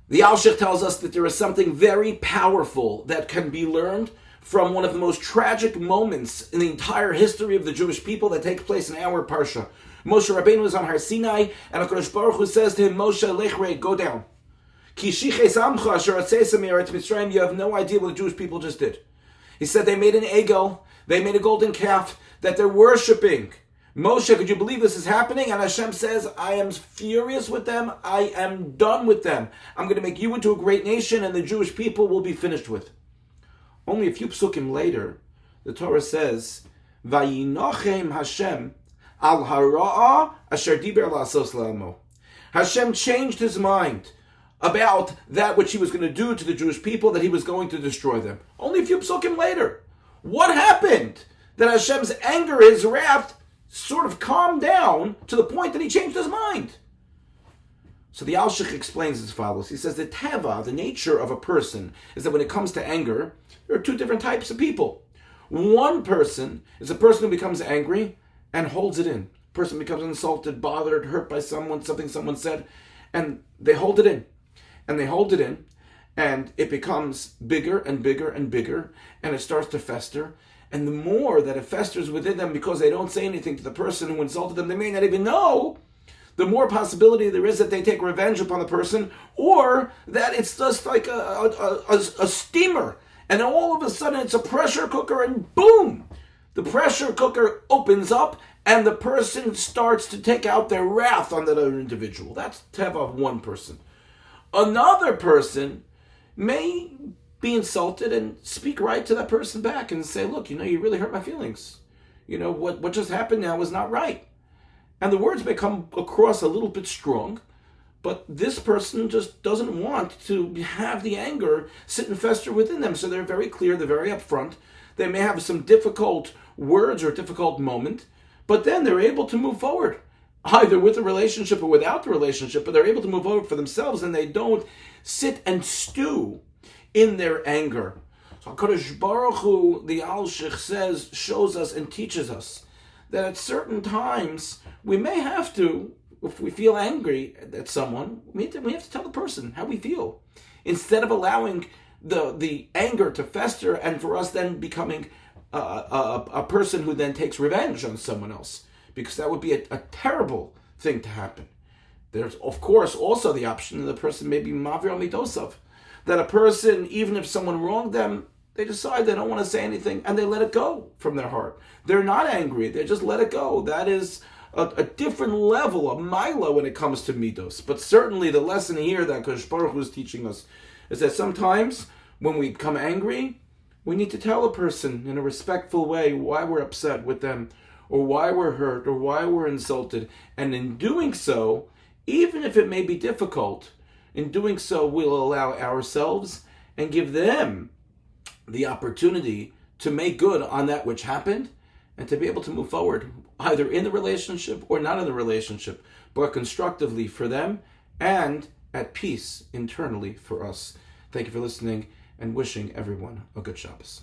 The Alshich tells us that there is something very powerful that can be learned from one of the most tragic moments in the entire history of the Jewish people that takes place in our Parsha. Moshe Rabbeinu is on Har Sinai, and HaKadosh Baruch Hu says to him, Moshe, Lechrei, go down. Ki shiches amcha asher atzeisem me'eretz Mitzrayim, you have no idea what the Jewish people just did. He said they made an egel, they made a golden calf that they're worshipping. Moshe, could you believe this is happening? And Hashem says, I am furious with them. I am done with them. I'm going to make you into a great nation, and the Jewish people will be finished with. Only a few psukim later, the Torah says, Vayinochem Hashem al hara'a asher diber la'asos la'amo. Hashem changed his mind about that which he was going to do to the Jewish people, that he was going to destroy them. Only a few psukim later. What happened? That Hashem's anger, his wrath, sort of calmed down to the point that he changed his mind. So the Alshich explains as follows. He says the teva, the nature of a person, is that when it comes to anger, there are two different types of people. One person is a person who becomes angry and holds it in. A person becomes insulted, bothered, hurt by something someone said, and they hold it in. And they hold it in, and it becomes bigger and bigger and bigger, and it starts to fester. And the more that it festers within them because they don't say anything to the person who insulted them, they may not even know, the more possibility there is that they take revenge upon the person, or that it's just like a steamer, and all of a sudden it's a pressure cooker, and boom! The pressure cooker opens up, and the person starts to take out their wrath on that other individual. That's teva of one person. Another person may be insulted and speak right to that person back and say, look, you really hurt my feelings. What just happened now is not right. And the words may come across a little bit strong, but this person just doesn't want to have the anger sit and fester within them. So they're very clear, they're very upfront. They may have some difficult words or a difficult moment, but then they're able to move forward, either with the relationship or without the relationship, but they're able to move forward for themselves, and they don't sit and stew in their anger. So HaKadosh Baruch Hu, the Alshich says, shows us and teaches us that at certain times we may have to, if we feel angry at someone, we have to tell the person how we feel, instead of allowing the anger to fester and for us then becoming a person who then takes revenge on someone else, because that would be a terrible thing to happen. There's, of course, also the option that the person may be mavir midosav, that a person, even if someone wronged them, they decide they don't want to say anything and they let it go from their heart. They're not angry, they just let it go. That is a different level of mila when it comes to midos. But certainly the lesson here that Kadosh Baruch Hu is teaching us is that sometimes when we become angry, we need to tell a person in a respectful way why we're upset with them, or why we're hurt, or why we're insulted. And in doing so, even if it may be difficult, in doing so, we'll allow ourselves and give them the opportunity to make good on that which happened, and to be able to move forward, either in the relationship or not in the relationship, but constructively for them and at peace internally for us. Thank you for listening, and wishing everyone a good Shabbos.